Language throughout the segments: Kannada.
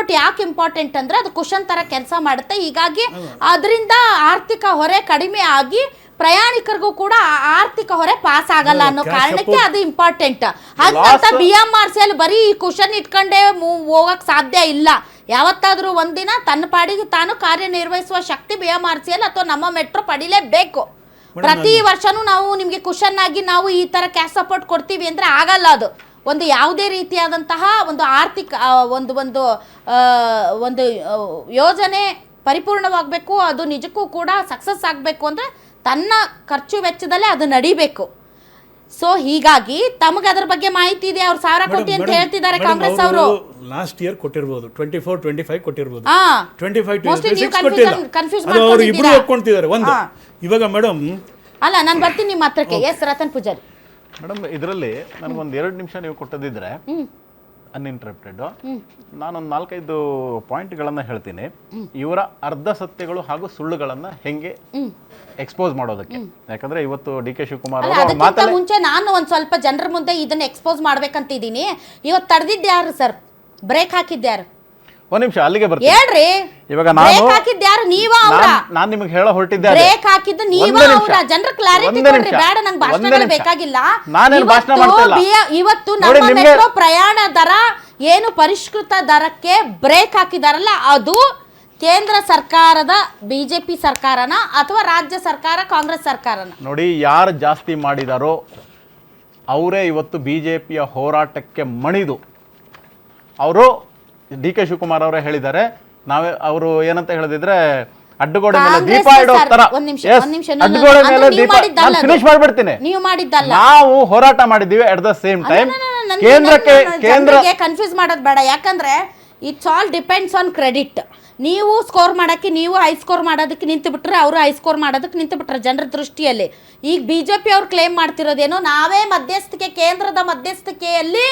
ಏರ್ಪೋರ್ಟ್ ಯಾಕೆ ಇಂಪಾರ್ಟೆಂಟ್ ಅಂದ್ರೆ ಅದು ಕುಶನ್ ತರ ಕೆಲಸ ಮಾಡುತ್ತೆ. ಹೀಗಾಗಿ ಅದರಿಂದ ಆರ್ಥಿಕ ಹೊರೆ ಕಡಿಮೆ ಆಗಿ ಪ್ರಯಾಣಿಕರಿಗೂ ಕೂಡ ಆರ್ಥಿಕ ಹೊರೆ ಪಾಸ್ ಆಗಲ್ಲ ಅನ್ನೋ ಕಾರಣಕ್ಕೆ ಅದು ಇಂಪಾರ್ಟೆಂಟ್. ಹಂಗಂತ BMRCL ಬರೀ ಈ ಕುಶನ್ ಇಟ್ಕೊಂಡೇ ಹೋಗಕ್ ಸಾಧ್ಯ ಇಲ್ಲ. ಯಾವತ್ತಾದ್ರೂ ಒಂದಿನ ತನ್ನ ಪಾಡಿಗೆ ತಾನು ಕಾರ್ಯನಿರ್ವಹಿಸುವ ಶಕ್ತಿ BMRCL ಅಥವಾ ನಮ್ಮ ಮೆಟ್ರೋ ಪಡಿಲೇಬೇಕು. ಪ್ರತಿ ವರ್ಷನೂ ನಾವು ನಿಮ್ಗೆ ಕುಶನ್ ಆಗಿ ನಾವು ಈ ತರ ಕ್ಯಾಶ್ ಸಪೋರ್ಟ್ ಕೊಡ್ತೀವಿ ಅಂದ್ರೆ ಆಗಲ್ಲ. ಅದು ಒಂದು ಯಾವುದೇ ರೀತಿಯಾದಂತಹ ಒಂದು ಆರ್ಥಿಕ ಒಂದು ಯೋಜನೆ ಪರಿಪೂರ್ಣವಾಗಬೇಕು, ಅದು ನಿಜಕ್ಕೂ ಕೂಡ ಸಕ್ಸಸ್ ಆಗಬೇಕು ಅಂದ್ರೆ ತನ್ನ ಖರ್ಚು ವೆಚ್ಚದಲ್ಲೇ ಅದು ನಡಿಬೇಕು. ಸೊ ಹೀಗಾಗಿ ತಮಗೆ ಅದರ ಬಗ್ಗೆ ಮಾಹಿತಿ ಇದೆ. ಅವ್ರು 1000 ಕೋಟಿ ಅಂತ ಹೇಳ್ತಿದ್ದಾರೆ ಕಾಂಗ್ರೆಸ್ ಅವರು. ಲಾಸ್ಟ್ ಇಯರ್ ಕೊಟ್ಟಿರಬಹುದು, 24-25 ಕೊಟ್ಟಿರಬಹುದು, 25 ಅವರು ಇಬ್ರು ಒಪ್ಕೊಂತಿದ್ದಾರೆ ಒಂದು. ಇವಾಗ ಮೇಡಮ್ ಅಲ್ಲ, ನಾನು ಬರ್ತೀನಿ ನಿಮ್ಮ ಹತ್ರಕ್ಕೆ. ಎಸ್ ರತನ್ ಪೂಜಾರಿ ಮೇಡಮ್, ಇದರಲ್ಲಿ ನನಗೊಂದು 2 ನಿಮಿಷ ನೀವು ಕೊಟ್ಟದಿದ್ರೆ ಅನ್ಇಂಟರಪ್ಟೆಡ್, ನಾನೊಂದು 4-5 ಪಾಯಿಂಟ್ಗಳನ್ನು ಹೇಳ್ತೀನಿ. ಇವರ ಅರ್ಧ ಸತ್ಯಗಳು ಹಾಗೂ ಸುಳ್ಳುಗಳನ್ನ ಹೆಂಗೆ ಎಕ್ಸ್ಪೋಸ್ ಮಾಡೋದಕ್ಕೆ. ಯಾಕಂದ್ರೆ ಇವತ್ತು DK ಶಿವಕುಮಾರ್ ಅದಕ್ಕಿಂತ ಮುಂಚೆ ನಾನು ಒಂದ್ ಸ್ವಲ್ಪ ಜನರ ಮುಂದೆ ಇದನ್ನ ಎಕ್ಸ್ಪೋಸ್ ಮಾಡ್ಬೇಕಂತಿದ್ದೀನಿ. ಇವತ್ತು ತಡೆದಿದ್ಯಾರು ಸರ್? ಬ್ರೇಕ್ ಹಾಕಿದ್ಯಾರು? ಒಂದ್ ನಿಮಿಷ ಅಲ್ಲಿಗೆ ಬರ್ತೀನಿ ಹೇಳ್ರಿ. ಇವಾಗ ನಾನು ಹಾಕಿದ್ಯಾರು? ನೀವ ನಾನು ನಿಮಗೆ ಹೇಳ ಹೊರಟಿದ್ದೆ. ಬ್ರೇಕ್ ಹಾಕಿದ್ದು ನೀವ ಅವರ? ಜನರ ಕ್ಲಾರಿಟಿ ಕೊಡ್ರಿ. ಬೇಡ, ನಂಗೆ ಭಾಷಣಗಳು ಬೇಕಾಗಿಲ್ಲ. ನಾನೇನು ಭಾಷಣ ಮಾಡ್ತಿಲ್ಲ. ಇವತ್ತು ನಮ್ಮ ಮೆಟ್ರೋ ಪ್ರಯಾಣ ದರ ಏನು ಪರಿಷ್ಕೃತ ದರಕ್ಕೆ ಬ್ರೇಕ್ ಹಾಕಿದಾರಲ್ಲ, ಅದು ಕೇಂದ್ರ ಸರ್ಕಾರದ BJP ಸರ್ಕಾರನ ಅಥವಾ ರಾಜ್ಯ ಸರ್ಕಾರ ಕಾಂಗ್ರೆಸ್ ಸರ್ಕಾರನ? ನೋಡಿ, ಯಾರು ಜಾಸ್ತಿ ಮಾಡಿದಾರೋ ಅವರೇ ಇವತ್ತು BJPಯ ಹೋರಾಟಕ್ಕೆ ಮಣಿದು ಅವರು DK ಶಿವಕುಮಾರ್ ಅವರೇ ಹೇಳಿದ್ದಾರೆ. ಅವರು ಏನಂತ ಹೇಳಿದ್ರೆ ಅಡ್ಡಗೋಡೆ ಮೇಲೆ ದೀಪ ಇಡೋ ತರ, ಅಡ್ಡಗೋಡೆ ಮೇಲೆ ದೀಪ. ನಾನು ಫಿನಿಶ್ ಮಾಡ್ಬಿಡ್ತೀನಿ. ನಾವು ಹೋರಾಟ ಮಾಡಿದ್ದೀವಿ. ಅಟ್ ದ ಸೇಮ್ ಟೈಮ್ ಕೇಂದ್ರಕ್ಕೆ ಕನ್ಫ್ಯೂಸ್ ಮಾಡೋದು ಬೇಡ. ಯಾಕಂದ್ರೆ it's all depends on credit. ನೀವು ಸ್ಕೋರ್ ಮಾಡೋಕ್ಕೆ, ನೀವು ಹೈ ಸ್ಕೋರ್ ಮಾಡೋದಕ್ಕೆ ನಿಂತು ಬಿಟ್ರೆ ಅವರು ಹೈ ಸ್ಕೋರ್ ಮಾಡೋದಕ್ಕೆ ನಿಂತು ಬಿಟ್ರೆ ಜನರ ದೃಷ್ಟಿಯಲ್ಲಿ. ಈಗ BJP ಅವ್ರು ಕ್ಲೇಮ್ ಮಾಡ್ತಿರೋದೇನೋ ನಾವೇ ಮಧ್ಯಸ್ಥಿಕೆ, ಕೇಂದ್ರದ ಮಧ್ಯಸ್ಥಿಕೆಯಲ್ಲಿ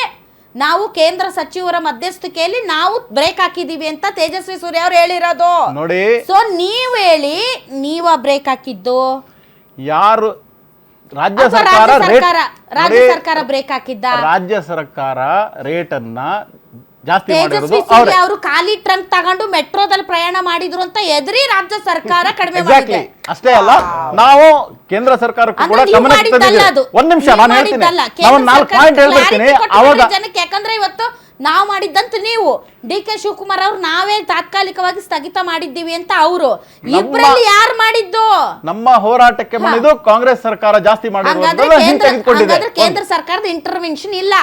ನಾವು ಕೇಂದ್ರ ಸಚಿವರ ಮಧ್ಯಸ್ಥಿಕೆಯಲ್ಲಿ ನಾವು ಬ್ರೇಕ್ ಹಾಕಿದೀವಿ ಅಂತ ತೇಜಸ್ವಿ ಸೂರ್ಯ ಅವ್ರು ಹೇಳಿರೋದು ನೋಡಿ. ಸೊ ನೀವು ಹೇಳಿ, ನೀವ ಬ್ರೇಕ್ ಹಾಕಿದ್ದು ಯಾರು? ರಾಜ್ಯ ಸರ್ಕಾರ ಬ್ರೇಕ್ ಹಾಕಿದ್ದ? ರಾಜ್ಯ ಸರ್ಕಾರ ರೇಟ್ ಅನ್ನ ಜಾಸ್ತಿ ತೇಜಸ್ವಿ ಸೂರ್ಯ ಅವರು ಖಾಲಿ ಟ್ರಂಕ್ ತಗೊಂಡು ಮೆಟ್ರೋದಲ್ಲಿ ಪ್ರಯಾಣ ಮಾಡಿದ್ರು ಅಂತ ಎದುರಿ ರಾಜ್ಯ ಸರ್ಕಾರ ಕಡಿಮೆ ಮಾಡಿದೆ. ಅಷ್ಟೇ ಅಲ್ಲ, ನಾವು ಕೇಂದ್ರ ಸರ್ಕಾರಕ್ಕೂ ಕೂಡ ಗಮನ ತಂದಿದ್ದೀವಿ. ಒಂದ್ ನಿಮಿಷ ನಾನು ಹೇಳ್ತೀನಿ, ನಾವು 4 ಪಾಯಿಂಟ್ ಹೇಳ್ಬಿಡ್ತೀನಿ ಅವಾಗ ಜನಕ್ಕೆ. ಯಾಕಂದ್ರೆ ಇವತ್ತು ನಾವು ಮಾಡಿದ್ದಂತ ನೀವು DK ಶಿವಕುಮಾರ್ ಅವ್ರು ನಾವೇ ತಾತ್ಕಾಲಿಕವಾಗಿ ಸ್ಥಗಿತ ಮಾಡಿದ್ದೀವಿ ಅಂತ ಅವರು. ಇಬ್ಬರಲ್ಲಿ ಯಾರು ಮಾಡಿದ್ದು? ನಮ್ಮ ಹೋರಾಟಕ್ಕೆ ಮಣಿದು ಕಾಂಗ್ರೆಸ್ ಸರ್ಕಾರ ಜಾಸ್ತಿ ಮಾಡಿದ್ರು. ಕೇಂದ್ರ ಸರ್ಕಾರದ ಇಂಟರ್ವೆನ್ಷನ್ ಇಲ್ಲ.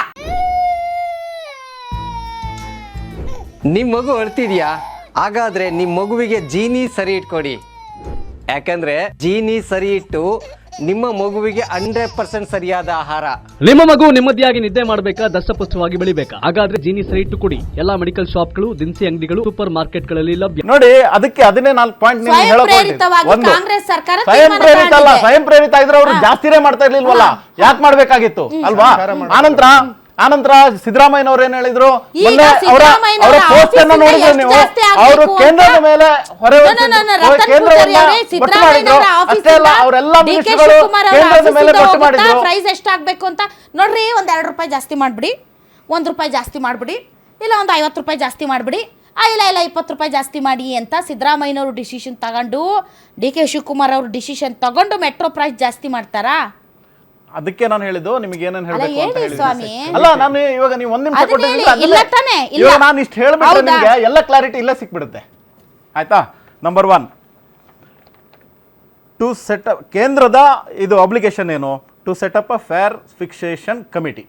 ನಿಮ್ಮ ಮಗು ಅಳ್ತಿದ್ಯಾ? ಹಾಗಾದ್ರೆ ನಿಮ್ಮ ಮಗುವಿಗೆ ಜೀನಿ ಸರಿ ಇಟ್ಕೊಡಿ. ಯಾಕಂದ್ರೆ ಜೀನಿ ಸರಿ ಇಟ್ಟು ನಿಮ್ಮ ಮಗುವಿಗೆ 100% ಸರಿಯಾದ ಆಹಾರ. ನಿಮ್ಮ ಮಗು ನೆಮ್ಮದಿಯಾಗಿ ನಿದ್ದೆ ಮಾಡಬೇಕಾ, ದಷ್ಟಪುಷ್ಟವಾಗಿ ಬೆಳಿಬೇಕಾ? ಹಾಗಾದ್ರೆ ಜೀನಿ ಸರಿ ಇಟ್ಟು ಕೊಡಿ. ಎಲ್ಲಾ ಮೆಡಿಕಲ್ ಶಾಪ್ಗಳು, ದಿನಸಿ ಅಂಗಡಿಗಳು, ಸೂಪರ್ ಮಾರ್ಕೆಟ್ಗಳಲ್ಲಿ ಲಭ್ಯ. ನೋಡಿ, ಅದಕ್ಕೆ ಅದನ್ನೇ 4 ಪಾಯಿಂಟ್ ಕಾಂಗ್ರೆಸ್ ಸರ್ಕಾರ ಸ್ವಯಂ ಪ್ರೇರಿತ ಇದ್ರೆ ಅವರು ಜಾಸ್ತಿನೇ ಮಾಡ್ತಾ ಇರ್ಲಿಲ್ವಲ್ಲ, ಯಾಕೆ ಮಾಡ್ಬೇಕಾಗಿತ್ತು ಅಲ್ವಾ? ಆನಂತರ ಸಿದ್ದರಾಮಯ್ಯನವರು ಏನ್ ಹೇಳಿದ್ರು? ಅವರ ಪೋಸ್ಟ್ ಅನ್ನು ನೋಡಿದ್ರೆ ನೀವು, ಅವರು ಕೇಂದ್ರದ ಮೇಲೆ ಹೊರೆ ಅಷ್ಟೇ ಅಲ್ಲ, ಅವರೆಲ್ಲ ಮಿನಿಸ್ಟರ್ಗಳು ಕೇಂದ್ರದ ಮೇಲೆ ಪಟ್ಟು ಮಾಡಿದ್ರು. ಪ್ರೈಸ್ ಎಷ್ಟಾಗಬೇಕು ಅಂತ ನೋಡ್ರಿ, ಒಂದ್ 2 ರೂಪಾಯಿ ಜಾಸ್ತಿ ಮಾಡ್ಬಿಡಿ, 1 ರೂಪಾಯಿ ಜಾಸ್ತಿ ಮಾಡ್ಬಿಡಿ, ಇಲ್ಲ ಒಂದು 50 ರೂಪಾಯಿ ಜಾಸ್ತಿ ಮಾಡ್ಬಿಡಿ, ಇಲ್ಲ 20 ರೂಪಾಯಿ ಜಾಸ್ತಿ ಮಾಡಿ ಅಂತ ಸಿದ್ದರಾಮಯ್ಯನವರು ಡಿಸಿಷನ್ ತಗೊಂಡು, DK ಶಿವಕುಮಾರ್ ಅವರು ಡಿಸಿಷನ್ ತಗೊಂಡು ಮೆಟ್ರೋ ಪ್ರೈಸ್ ಜಾಸ್ತಿ ಮಾಡ್ತಾರಾ? ಅದಕ್ಕೆ ನಾನು ಹೇಳಿದ್ದು ನಿಮಗೆ ಏನೇನು ಹೇಳಬೇಕು ಅಂತ ಹೇಳಿದ್ದೆ. ಅಲ್ಲ, ನಾನು ಇವಾಗ ನೀವು 1 ನಿಮಿಷ ಕೊಟ್ಟಿದ್ರೆ ಇವಾಗ ನಾನು ಇಷ್ಟು ಹೇಳ್ಬಿಟ್ರೆ ನಿಮಗೆ ಎಲ್ಲ ಕ್ಲಾರಿಟಿ ಇಲ್ಲ ಸಿಕ್ಬಿಡುತ್ತೆ. ಆಯ್ತಾ? ನಂಬರ್ 1, ಟು ಸೆಟ್ ಕೇಂದ್ರದ ಇದು ಅಬ್ಲಿಗೇಷನ್ ಏನು? To set up a fair fixation committee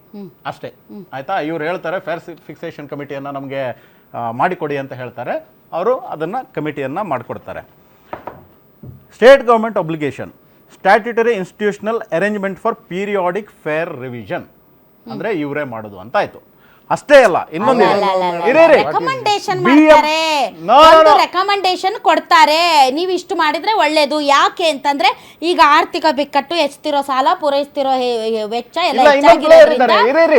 ಅಷ್ಟೇ. ಆಯ್ತಾ? ಇವ್ರು ಹೇಳ್ತಾರೆ ಫೇರ್ ಫಿಕ್ಸೇಷನ್ ಕಮಿಟಿಯನ್ನು ನಮಗೆ ಮಾಡಿಕೊಡಿ ಅಂತ ಹೇಳ್ತಾರೆ. ಅವರು ಅದನ್ನು ಕಮಿಟಿಯನ್ನು ಮಾಡಿಕೊಡ್ತಾರೆ. State government obligation, statutory institutional arrangement for periodic fair revision, ಅಂದ್ರೆ ಇವರೇ ಮಾಡೋದು ಅಂತ ಆಯ್ತು. ಅಷ್ಟೇ ಅಲ್ಲ, ಇನ್ನೊಂದು ರೆಕಮೆಂಡೇಶನ್ ಕೊಡ್ತಾರೆ, ನೀವು ಇಷ್ಟು ಮಾಡಿದ್ರೆ ಒಳ್ಳೇದು. ಯಾಕೆ ಅಂತಂದ್ರೆ ಈಗ ಆರ್ಥಿಕ ಬಿಕ್ಕಟ್ಟು, ಹೆಚ್ಚುತ್ತಿರೋ ಸಾಲ, ಪೂರೈಸ್ತಿರೋ ವೆಚ್ಚ ಎಲ್ಲ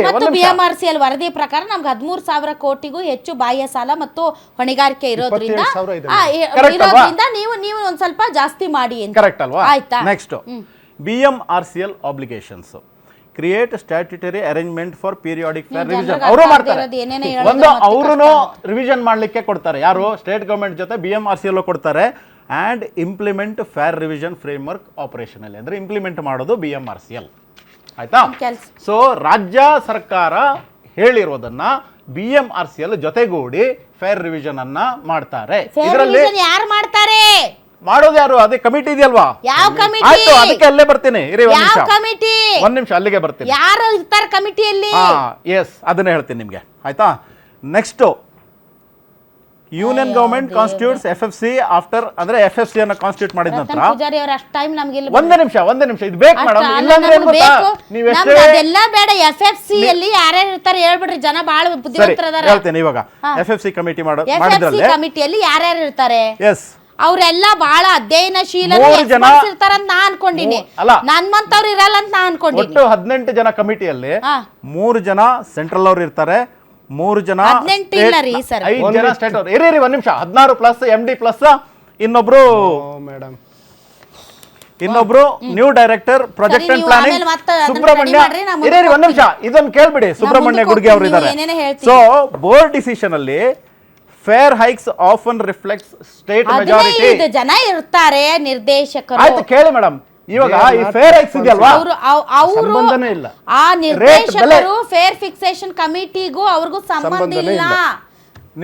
ಮತ್ತು BMRCL ವರದಿ ಪ್ರಕಾರ ನಮ್ಗೆ 13,000 ಕೋಟಿಗೂ ಹೆಚ್ಚು ಬಾಹ್ಯ ಸಾಲ ಮತ್ತು ಹೊಣೆಗಾರಿಕೆ ಇರೋದ್ರಿಂದ ನೀವು ಒಂದ್ ಸ್ವಲ್ಪ ಜಾಸ್ತಿ ಮಾಡಿ ಅಂತ. ಕರೆಕ್ಟ್ ಅಲ್ವಾ? Next BMRCL obligations. Create statutory arrangement for periodic fair ನೀವು ರಿವಿಷನ್ ಜನರಿಗೆ ಅವರು ಅರ್ಥ ಮಾಡ್ತಾರೆ. ಆಗದಿರೋದು ಏನೇನೋ ಹೇಳಿದ್ರೆ ಒಂದು ಮತ್ತೆ ಅವರು ರಿವಿಷನ್ ಮಾಡ್ಲಿಕ್ಕೆ ಕೊಡ್ತಾರೆ, ಯಾರು ಸ್ಟೇಟ್ ಗವರ್ಮೆಂಟ್ ಜೊತೆ BMRC ಅಲ್ಲೂ ಕೊಡ್ತಾರೆ. And implement fair revision framework operational ಅಂದರೆ ಇಂಪ್ಲಿಮೆಂಟ್ ಮಾಡೋದು BMRCL. ಆಯ್ತಾ? ಕೆಲ್ಸ. ಸೊ ರಾಜ್ಯ ಸರ್ಕಾರ ಹೇಳಿರೋದನ್ನ BMRCL ಜೊತೆಗೂಡಿ ಫೇರ್ ರಿವಿಷನ್ ಅನ್ನ ಮಾಡ್ತಾರೆ. ಇದರಲ್ಲಿ ಯಾರು ಮಾಡ್ತಾರೆ? ಮಾಡೋದು ಯಾರು? ಅದೇ ಕಮಿಟಿ ಇದೆಯಲ್ವಾ? ಯಾವ ಕಮಿಟಿ? ಆಯ್ತು, ಅದಕ್ಕೆ ಅಲ್ಲೇ ಬರ್ತೀನಿ ಇರಿ, ಒಂದ್ ಯಾವ ನಿಮಿಷ ಕಮಿಟಿ? ಒಂದ್ ನಿಮಿಷ ಅಲ್ಲಿಗೆ ಬರ್ತೀನಿ. ಯಾರು ಇರ್ತಾರೆ ಕಮಿಟಿಯಲ್ಲಿ? ಎಸ್, ಅದನ್ನೇ ಹೇಳ್ತೀನಿ ನಿಮ್ಗೆ. ಆಯ್ತಾ? Next, union government constitutes FFC after ಅಂದ್ರೆ FFC ಅನ್ನ ಕಾನ್ಸ್ಟಿಟ್ಯೂಟ್ ಮಾಡಿದ ನಂತರ ಪೂಜಾರಿ ಅವ್ರ ಅಷ್ಟು ಟೈಮ್ ನಮ್ಗೆ ಇಲ್ಲ. ಒಂದೇ ನಿಮಿಷ ಇದು ಬೇಕು ಮೇಡಮ್, ಇಲ್ಲಾಂದ್ರೆ ಏನ್ ಗೊತ್ತಾ, ನೀವೆಷ್ಟೇ ಅದೆಲ್ಲ ಬೇಡ. FFC ಯಲ್ಲಿ ಯಾರ್ಯಾರು ಇರ್ತಾರೆ ಹೇಳ್ಬಿಡ್ರಿ, ಜನ ಬಹಳ ಸರಿ ಬುದ್ಧಿವಂತರದಾರ. ಹೇಳ್ತೇನೆ. ಇವಾಗ FFC ಕಮಿಟಿ FFC ಮಾಡಿದ್ರಲ್ಲಿ ಕಮಿಟಿಯಲ್ಲಿ ಯಾರ್ಯಾರು ಇರ್ತಾರೆ? ಎಸ್, ಅವರೆಲ್ಲ ಬಹಳ ಅಧ್ಯಯನಶೀಲ ಮೂರು ಜನ ಇರ್ತಾರಂತ ನಾ ಅನ್ಕೊಂಡಿನಿ. ಅಲ್ಲ, ನನ್ಮಂತವ್ರು ಇರಲ್ಲ ಅಂತ ನಾ ಅನ್ಕೊಂಡಿನಿ. ಒಟ್ಟು 18 ಜನ ಕಮಿಟಿಯಲ್ಲಿ ಹಾ. 3 ಜನ ಸೆಂಟ್ರಲ್ ಅವ್ರು ಇರ್ತಾರೆ, 3 ಜನ 18 ಇಲ್ಲ ರೀ ಸರ್. 5 ಜನ ಸ್ಟೇಟ್ ಅವ್ರು. ಇರಿ ಒಂದ್ ನಿಮಿಷ, 16 ಪ್ಲಸ್ MD ಪ್ಲಸ್ ಇನ್ನೊಬ್ರು ನ್ಯೂ ಡೈರೆಕ್ಟರ್ ಪ್ರಾಜೆಕ್ಟ್ ಅಂಡ್ ನೀವು ಪ್ಲಾನಿಂಗ್ ಆಮೇಲೆ ಮತ್ತೆ ಅದನ್ನ ಸುಬ್ರಹ್ಮಣ್ಯ. ready ಮಾಡ್ರಿ, ನಾ ಮುಂದಕ್ಕೆ ಇರಿ ಒಂದ್ ನಿಮಿಷ, ಇದನ್ನ ಕೇಳ್ಬಿಡಿ. ಸುಬ್ರಹ್ಮಣ್ಯ ಮುಂದಕ್ಕೆ ಗುಡ್ಗೆ ಅವರು ಹೋಗ್ತೀನಿ, ಇದ್ದಾರೆ. ಏನೇನೋ ಹೇಳ್ತೀನಿ. ಸೊ ಬೋರ್ಡ್ ಡಿಸಿಷನ್ ಅಲ್ಲಿ fair hikes often reflects state majority. 15 ಜನ ಇರ್ತಾರೆ ನಿರ್ದೇಶಕರು. ಆಯ್ತು ಕೇಳಿ ಮೇಡಮ್, ಇವಾಗ ಈ ಫೇರ್ ಹೈಕ್ಸ್ ಇದೆಯಲ್ವಾ, ಅವರು ಸಂಬಂಧನೇ ಇಲ್ಲ. ಆ ನಿರ್ದೇಶಕರು ಫೇರ್ ಫಿಕ್ಸೇಷನ್ ಕಮಿಟಿಗೂ ಅವ್ರಿಗೂ ಸಂಬಂಧ ಇಲ್ಲ.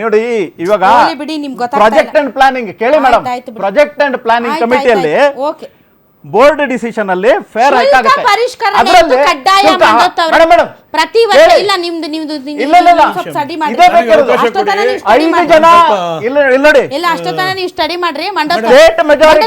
ನೋಡಿ ಇವಾಗ ಹೋಗ್ಲಿ ಬಿಡಿ, ನಿಮ್ಗೆ ಗೊತ್ತಾಗ್ತಾ ಪ್ರಾಜೆಕ್ಟ್ ಇಲ್ಲ. ಅಂಡ್ ಪ್ಲಾನಿಂಗ್ ಕೇಳಿ ಮೇಡಮ್, ಆಯ್ತು ಬಿಡಿ. ಪ್ರಾಜೆಕ್ಟ್ ಅಂಡ್ ಪ್ಲಾನಿಂಗ್ ಆಯ್ತು, ಕಮಿಟಿಯಲ್ಲಿ ಆಯ್ತು, ಓಕೆ. ಬೋರ್ಡ್ ಡಿಸಿಷನ್ ಅಲ್ಲಿ ಫೇರ್ ಹೈಕ್ ಶುಲ್ಕ ಆಗುತ್ತೆ. ಪರಿಷ್ಕರಣೆ ಅದರಲ್ಲಿ ಅಂತೂ ಕಡ್ಡಾಯ ಶುಲ್ಕ- ಮಾಡೋತ್ತವ್ರೆ. ಮೇಡಮ್ ಪ್ರತಿ ವರ್ಷ ಹೇಳಿ. ಇಲ್ಲ, ನಿಮ್ದು ಇಲ್ಲ, ಇಲ್ಲ, ಇಲ್ಲ. ಸ್ವಲ್ಪ ಸ್ಟಡಿ ಮಾಡಿ. ಇದೇ ಬೇಕಿರೋದು. ಅಷ್ಟೊತ್ತನ ನೀವು study 5 ಮಾಡಿ. ಜನ ಇಲ್ಲ ನೋಡಿ, ಇಲ್ಲ ಅಷ್ಟೊತ್ತನ ನೀವು ಸ್ಟಡಿ ಮಾಡ್ರಿ. State majority